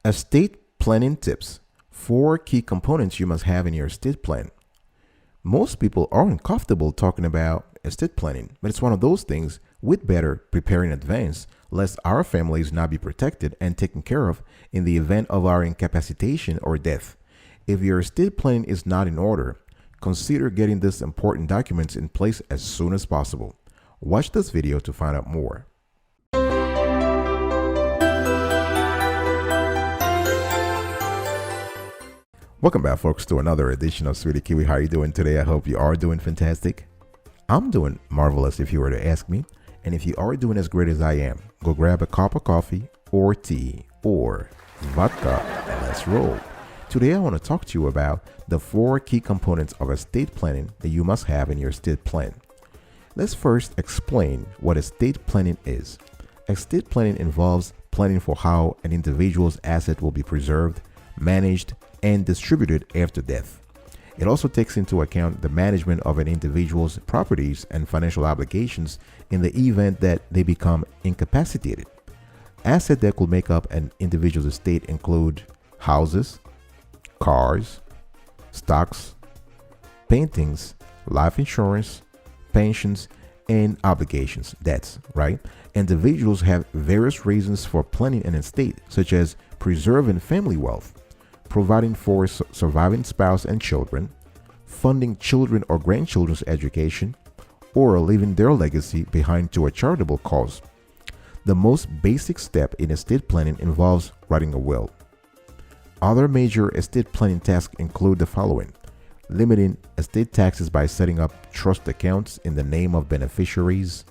Estate planning tips. 4 key components you must have in your estate plan. Most people aren't comfortable talking about estate planning, but it's one of those things we'd better prepare in advance, lest our families not be protected and taken care of in the event of our incapacitation or death. If your estate planning is not in order, consider getting these important documents in place as soon as possible. Watch this video to find out more. Welcome back, folks, to another edition of Sweetie Kiwi. How are you doing today? I hope you are doing fantastic. I'm doing marvelous if you were to ask me. And if you are doing as great as I am, go grab a cup of coffee or tea or vodka and let's roll. Today, I want to talk to you about the 4 key components of estate planning that you must have in your estate plan. Let's first explain what estate planning is. Estate planning involves planning for how an individual's asset will be preserved, managed, and distributed after death. It also takes into account the management of an individual's properties and financial obligations in the event that they become incapacitated. Assets that could make up an individual's estate include houses, cars, stocks, paintings, life insurance, pensions, and obligations, debts, right? Individuals have various reasons for planning an estate, such as preserving family wealth, providing for surviving spouse and children, funding children or grandchildren's education, or leaving their legacy behind to a charitable cause. The most basic step in estate planning involves writing a will. Other major estate planning tasks include the following: limiting estate taxes by setting up trust accounts in the name of beneficiaries,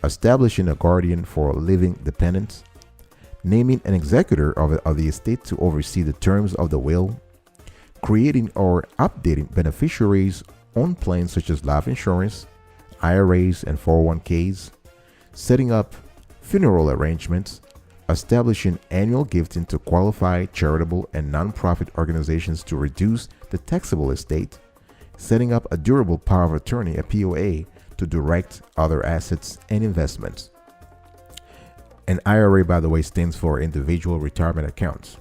establishing a guardian for living dependents, naming an executor of the estate to oversee the terms of the will, creating or updating beneficiaries' own plans such as life insurance, IRAs, and 401ks, setting up funeral arrangements, establishing annual gifting to qualified charitable and nonprofit organizations to reduce the taxable estate, setting up a durable power of attorney, a POA, to direct other assets and investments. An IRA, by the way, stands for Individual Retirement Accounts.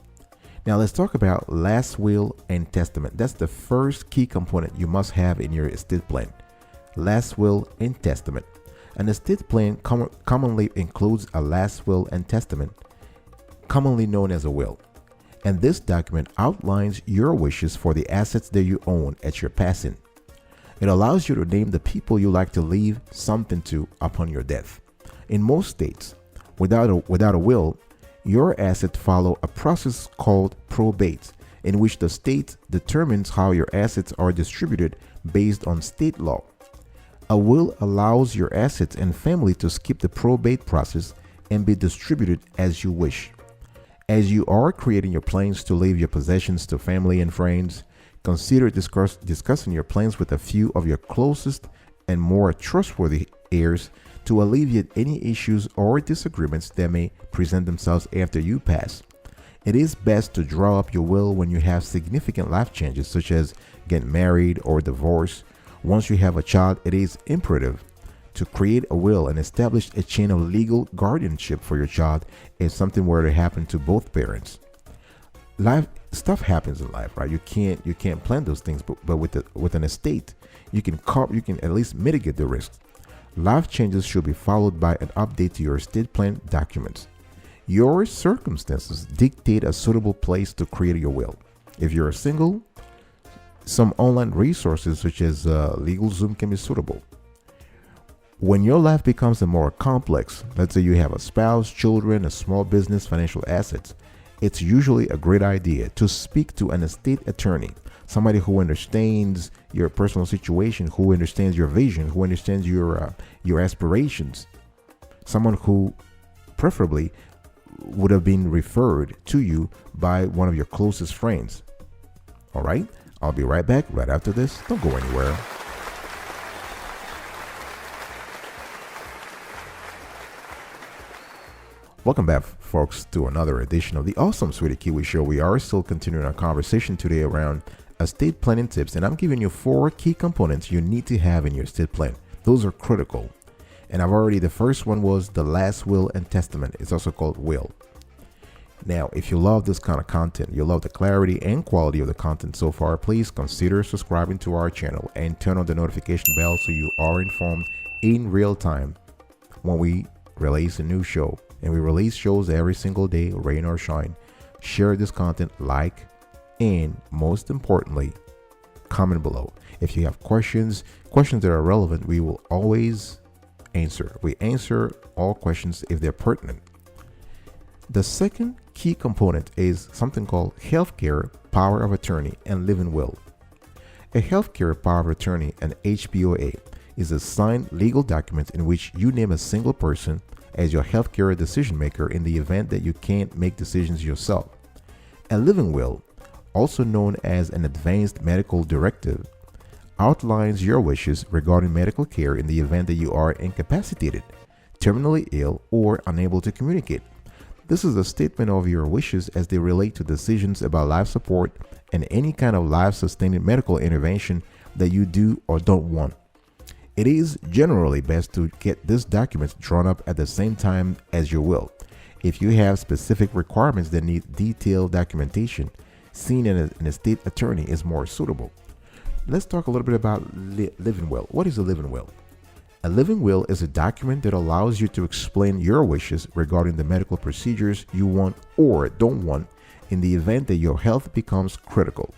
Now let's talk about last will and testament. That's the first key component you must have in your estate plan. Last will and testament. An estate plan commonly includes a last will and testament, commonly known as a will. And this document outlines your wishes for the assets that you own at your passing. It allows you to name the people you like to leave something to upon your death. In most states, without a will, your assets follow a process called probate, in which the state determines how your assets are distributed based on state law. A will allows your assets and family to skip the probate process and be distributed as you wish. As you are creating your plans to leave your possessions to family and friends, consider discussing your plans with a few of your closest and more trustworthy heirs to alleviate any issues or disagreements that may present themselves after you pass. It is best to draw up your will when you have significant life changes, such as getting married or divorce. Once you have a child, it is imperative to create a will and establish a chain of legal guardianship for your child if something were to happen to both parents. Life stuff happens in life, right? You can't plan those things, but with an estate, you can at least mitigate the risks. Life changes should be followed by an update to your estate plan documents. Your circumstances dictate a suitable place to create your will. If you're single, some online resources such as LegalZoom can be suitable. When your life becomes more complex, let's say you have a spouse, children, a small business, financial assets, it's usually a great idea to speak to an estate attorney, somebody who understands your personal situation, who understands your vision, who understands your aspirations, someone who preferably would have been referred to you by one of your closest friends. All right, I'll be right back right after this. Don't go anywhere. Welcome back, folks, to another edition of the awesome Sweetie Kiwi Show. We are still continuing our conversation today around estate planning tips, and I'm giving you 4 key components you need to have in your estate plan. Those are critical. And the first one was the last will and testament. It's also called will. Now, if you love this kind of content, you love the clarity and quality of the content so far, please consider subscribing to our channel and turn on the notification bell so you are informed in real time when we release a new show. And we release shows every single day, rain or shine. Share this content, like, and most importantly, comment below. If you have questions that are relevant, we will always answer. We answer all questions if they're pertinent. The second key component is something called healthcare power of attorney and living will. A healthcare power of attorney, an HPOA, is a signed legal document in which you name a single person as your healthcare decision maker in the event that you can't make decisions yourself. A living will, also known as an advanced medical directive, outlines your wishes regarding medical care in the event that you are incapacitated, terminally ill, or unable to communicate. This is a statement of your wishes as they relate to decisions about life support and any kind of life-sustaining medical intervention that you do or don't want. It is generally best to get this document drawn up at the same time as your will. If you have specific requirements that need detailed documentation, seeing an estate attorney is more suitable. Let's talk a little bit about living will. What is a living will? A living will is a document that allows you to explain your wishes regarding the medical procedures you want or don't want in the event that your health becomes critical.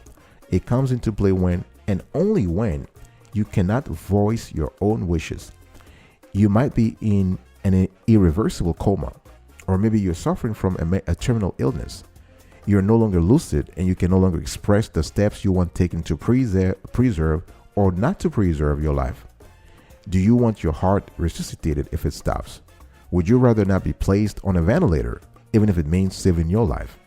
It comes into play when and only when you cannot voice your own wishes. You might be in an irreversible coma, or maybe you're suffering from a terminal illness. You're no longer lucid and you can no longer express the steps you want taken to preserve or not to preserve your life. Do you want your heart resuscitated if it stops? Would you rather not be placed on a ventilator, even if it means saving your life?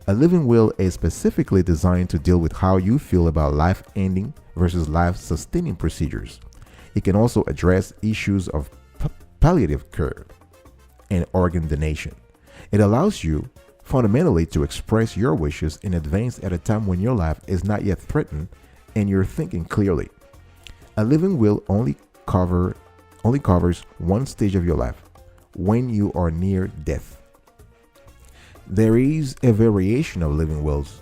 A living will is specifically designed to deal with how you feel about life-ending versus life-sustaining procedures. It can also address issues of palliative care and organ donation. It allows you fundamentally to express your wishes in advance at a time when your life is not yet threatened and you're thinking clearly. A living will only covers one stage of your life, when you are near death. There is a variation of living wills.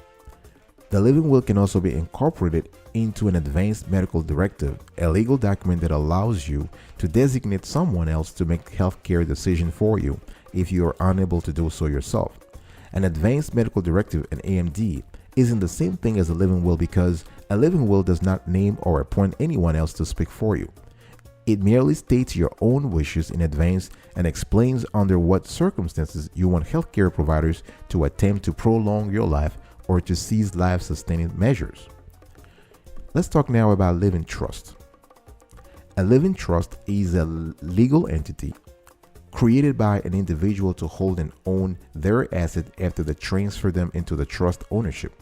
The living will can also be incorporated into an advanced medical directive, a legal document that allows you to designate someone else to make healthcare decisions for you if you are unable to do so yourself. An advanced medical directive, an AMD, isn't the same thing as a living will because a living will does not name or appoint anyone else to speak for you. It merely states your own wishes in advance and explains under what circumstances you want healthcare providers to attempt to prolong your life or to seize life-sustaining measures. Let's talk now about living trust. A living trust is a legal entity created by an individual to hold and own their asset after they transfer them into the trust ownership.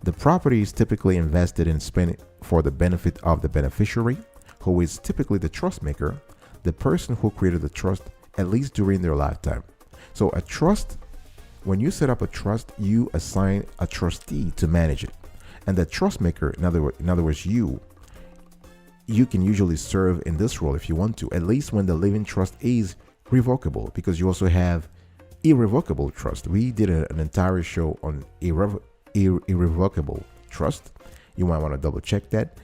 The property is typically invested and spent for the benefit of the beneficiary, who is typically the trust maker, the person who created the trust, at least during their lifetime. So a trust, when you set up a trust, you assign a trustee to manage it. And the trust maker, in other words, you can usually serve in this role if you want to, at least when the living trust is revocable, because you also have irrevocable trust. We did an entire show on irrevocable trust. You might want to double check that.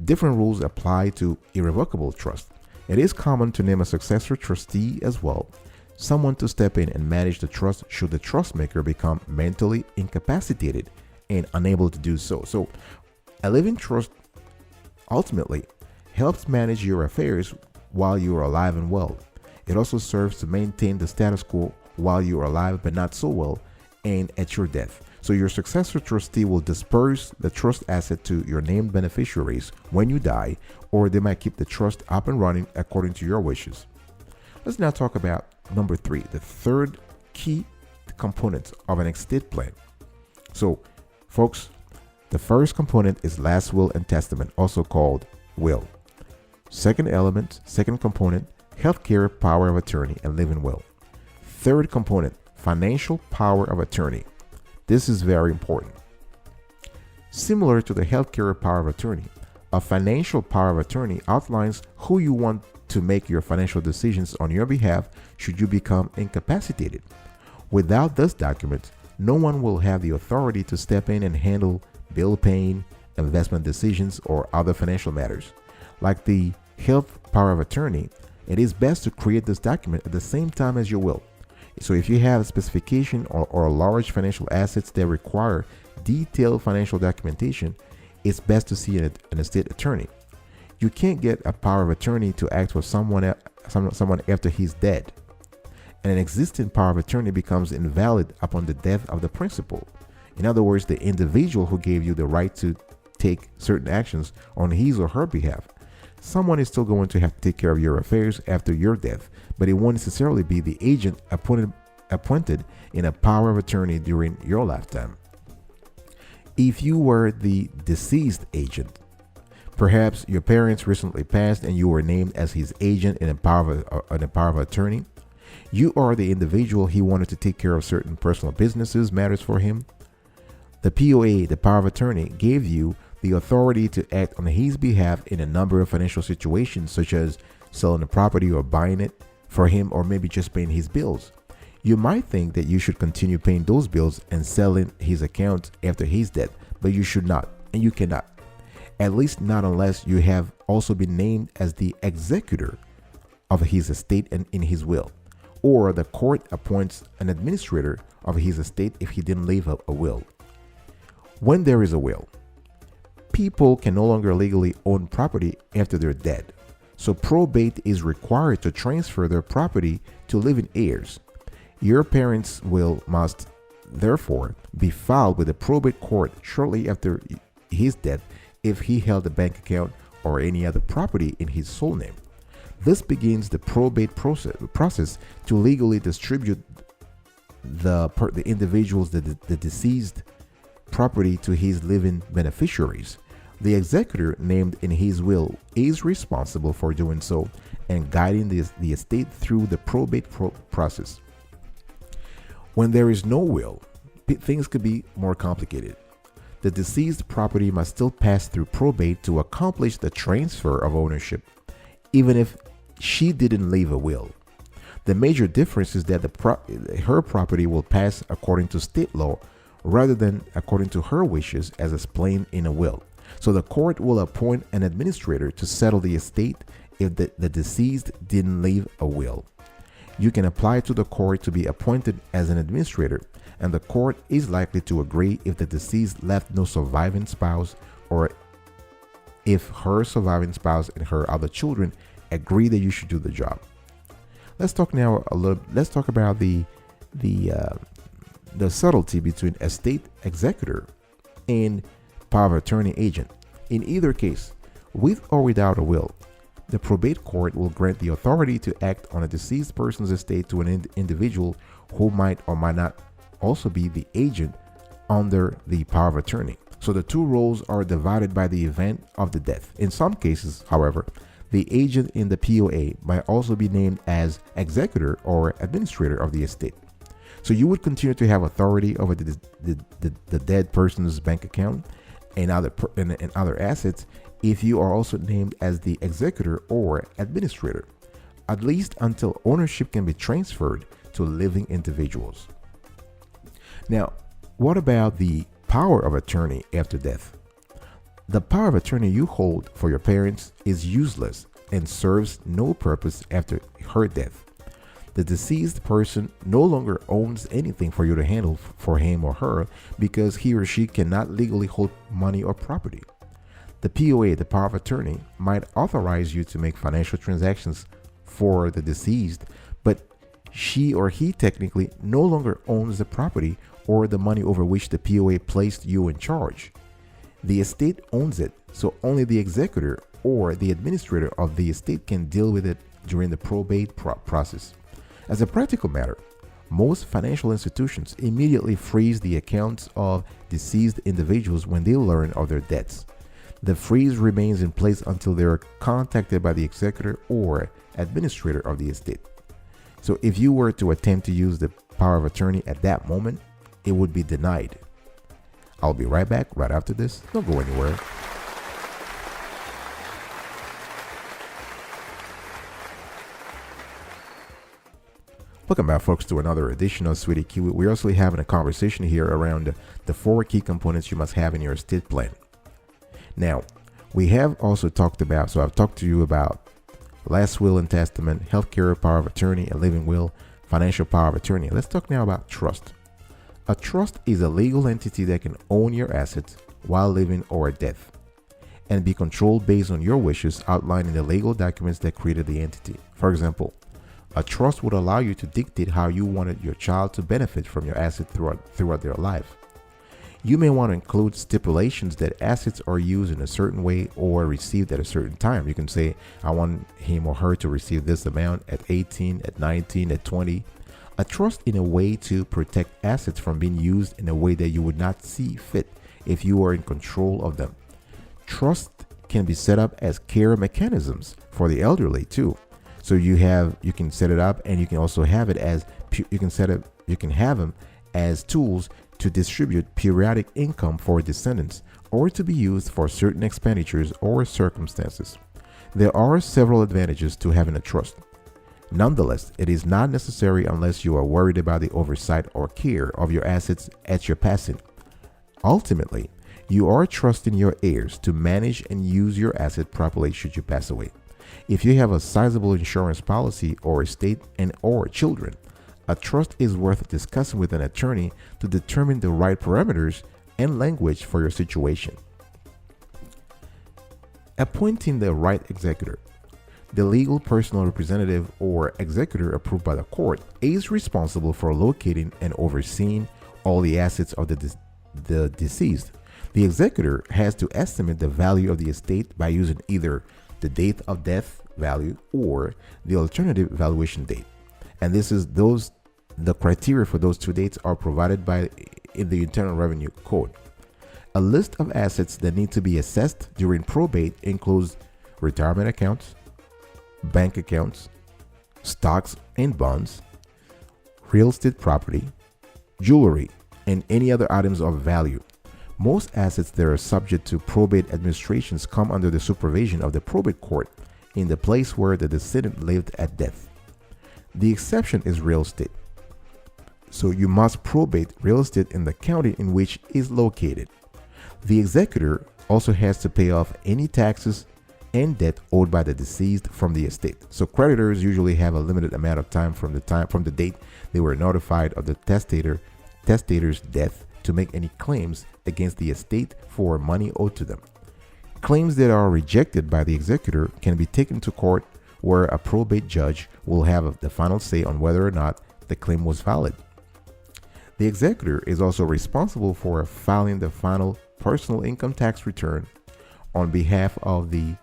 Different rules apply to irrevocable trust. It is common to name a successor trustee as well, someone to step in and manage the trust should the trust maker become mentally incapacitated and unable to do so. So a living trust ultimately helps manage your affairs while you are alive and well. It also serves to maintain the status quo while you are alive but not so well and at your death. So your successor trustee will disperse the trust asset to your named beneficiaries when you die, or they might keep the trust up and running according to your wishes. Let's now talk about number 3, the third key component of an estate plan. So, folks, the first component is last will and testament, also called will. Second component, healthcare power of attorney and living will. Third component, financial power of attorney. This is very important. Similar to the healthcare power of attorney, a financial power of attorney outlines who you want to make your financial decisions on your behalf should you become incapacitated. Without this document, no one will have the authority to step in and handle bill paying, investment decisions, or other financial matters. Like the health power of attorney, it is best to create this document at the same time as your will. So if you have a specification or large financial assets that require detailed financial documentation, it's best to see an estate attorney. You can't get a power of attorney to act for someone after he's dead. And an existing power of attorney becomes invalid upon the death of the principal. In other words, the individual who gave you the right to take certain actions on his or her behalf. Someone is still going to have to take care of your affairs after your death, but it won't necessarily be the agent appointed in a power of attorney during your lifetime. If you were the deceased agent, perhaps your parents recently passed and you were named as his agent in a power of attorney. You are the individual he wanted to take care of certain personal matters for him. The POA, the power of attorney, gave you the authority to act on his behalf in a number of financial situations, such as selling a property or buying it for him, or maybe just paying his bills. You might think that you should continue paying those bills and selling his account after his death, but you should not, and you cannot. At least not unless you have also been named as the executor of his estate and in his will, or the court appoints an administrator of his estate if he didn't leave a will. When there is a will, people can no longer legally own property after they're dead, so probate is required to transfer their property to living heirs. Your parents' will must therefore be filed with the probate court shortly after his death if he held a bank account or any other property in his sole name. This begins the probate process to legally distribute the individual's the deceased property to his living beneficiaries. The executor named in his will is responsible for doing so and guiding the estate through the probate process. When there is no will, things could be more complicated. The deceased property must still pass through probate to accomplish the transfer of ownership, even if she didn't leave a will. The major difference is that her property will pass according to state law rather than according to her wishes as explained in a will. So the court will appoint an administrator to settle the estate if the deceased didn't leave a will. You can apply to the court to be appointed as an administrator, and the court is likely to agree if the deceased left no surviving spouse, or if her surviving spouse and her other children agree that you should do the job. Let's talk about the subtlety between estate executor and power of attorney agent. In either case, with or without a will, the probate court will grant the authority to act on a deceased person's estate to an individual who might or might not also be the agent under the power of attorney. So the two roles are divided by the event of the death. In some cases, however, the agent in the POA might also be named as executor or administrator of the estate. So you would continue to have authority over the dead person's bank account and other assets if you are also named as the executor or administrator, at least until ownership can be transferred to living individuals. Now, what about the power of attorney after death? The power of attorney you hold for your parents is useless and serves no purpose after her death. The deceased person no longer owns anything for you to handle for him or her because he or she cannot legally hold money or property. The POA, the power of attorney, might authorize you to make financial transactions for the deceased, but she or he technically no longer owns the property or the money over which the POA placed you in charge. The estate owns it, so only the executor or the administrator of the estate can deal with it during the probate process. As a practical matter, most financial institutions immediately freeze the accounts of deceased individuals when they learn of their debts. The freeze remains in place until they are contacted by the executor or administrator of the estate. So if you were to attempt to use the power of attorney at that moment, it would be denied. I'll be right back right after this. Don't go anywhere. Welcome back, folks, to another edition of Sweetie Kiwi. We're also having a conversation here around the 4 key components you must have in your estate plan. Now, we have also talked about, so I've talked to you about last will and testament, healthcare power of attorney, a living will, financial power of attorney. Let's talk now about trust. A trust is a legal entity that can own your assets while living or at death and be controlled based on your wishes outlined in the legal documents that created the entity. For example, a trust would allow you to dictate how you wanted your child to benefit from your asset throughout their life. You may want to include stipulations that assets are used in a certain way or received at a certain time. You can say, I want him or her to receive this amount at 18, at 19, at 20. A trust in a way to protect assets from being used in a way that you would not see fit if you are in control of them. Trust can be set up as care mechanisms for the elderly too. So you can set it up, and you can also have it as you can have them as tools to distribute periodic income for descendants or to be used for certain expenditures or circumstances. There are several advantages to having a trust. Nonetheless, it is not necessary unless you are worried about the oversight or care of your assets at your passing. Ultimately, you are trusting your heirs to manage and use your asset properly should you pass away. If you have a sizable insurance policy or estate and or children, a trust is worth discussing with an attorney to determine the right parameters and language for your situation. Appointing the right executor. The legal personal representative or executor approved by the court is responsible for locating and overseeing all the assets of the deceased. The executor has to estimate the value of the estate by using either the date of death value or the alternative valuation date. And the criteria for those 2 dates are provided in the Internal Revenue Code. A list of assets that need to be assessed during probate includes retirement accounts, bank accounts, stocks and bonds, real estate property, jewelry, and any other items of value. Most assets that are subject to probate administrations come under the supervision of the probate court in the place where the decedent lived at death. The exception is real estate. So you must probate real estate in the county in which it is located. The executor also has to pay off any taxes and debt owed by the deceased from the estate. So creditors usually have a limited amount of time from the date they were notified of the testator's death to make any claims against the estate for money owed to them. Claims that are rejected by the executor can be taken to court, where a probate judge will have the final say on whether or not the claim was valid. The executor is also responsible for filing the final personal income tax return on behalf of the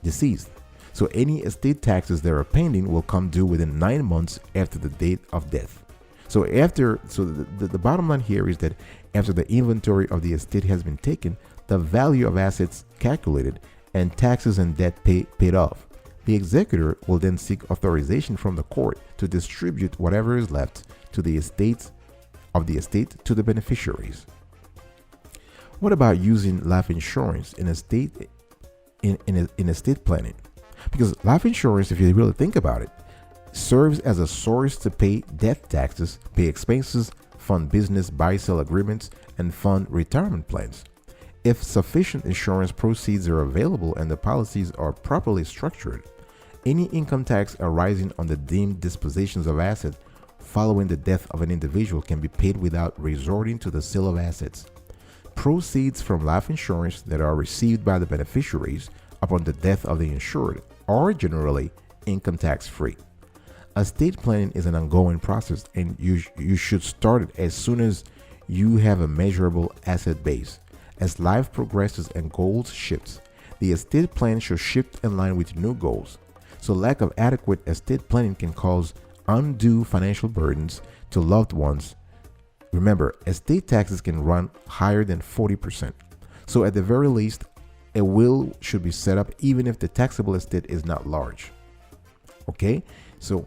deceased. So any estate taxes that are pending will come due within 9 months after the date of death. So the bottom line here is that after the inventory of the estate has been taken, the value of assets calculated, and taxes and debt paid off, the executor will then seek authorization from the court to distribute whatever is left to the estate to the beneficiaries. What about using life insurance in estate planning? Because life insurance, if you really think about it, serves as a source to pay death taxes, pay expenses, fund business buy-sell agreements, and fund retirement plans. If sufficient insurance proceeds are available and the policies are properly structured, any income tax arising on the deemed dispositions of assets following the death of an individual can be paid without resorting to the sale of assets. Proceeds from life insurance that are received by the beneficiaries upon the death of the insured are generally income tax free. Estate planning is an ongoing process, and you should start it as soon as you have a measurable asset base. As life progresses and goals shift, the estate plan should shift in line with new goals. So lack of adequate estate planning can cause undue financial burdens to loved ones. Remember, estate taxes can run higher than 40%. So at the very least, a will should be set up even if the taxable estate is not large. Okay, so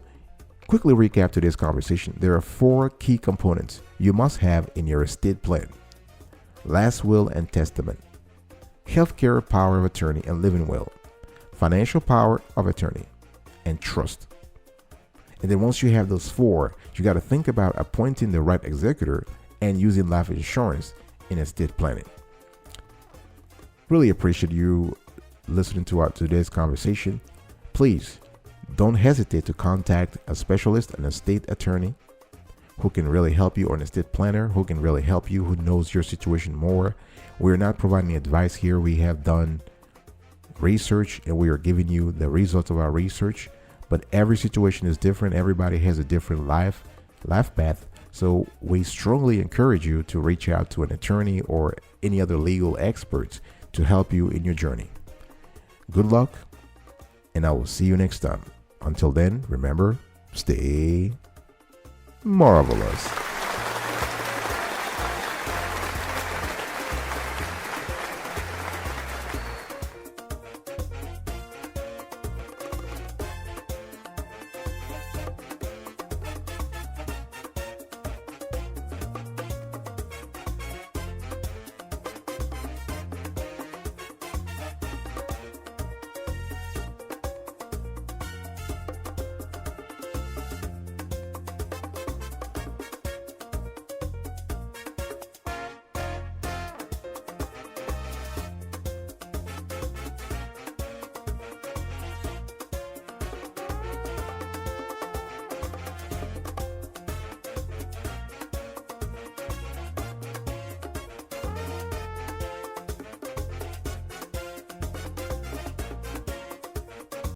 quickly recap today's conversation. There are 4 key components you must have in your estate plan: last will and testament, healthcare power of attorney and living will, financial power of attorney, and trust. And then once you have those 4, you got to think about appointing the right executor and using life insurance in estate planning. Really appreciate you listening to our today's conversation. Please don't hesitate to contact a specialist, an estate attorney who can really help you, or an estate planner who can really help you, who knows your situation more. We're not providing advice here. We have done research and we are giving you the results of our research, but every situation is different. Everybody has a different life path. So we strongly encourage you to reach out to an attorney or any other legal experts to help you in your journey. Good luck, and I will see you next time. Until then, remember, stay marvelous.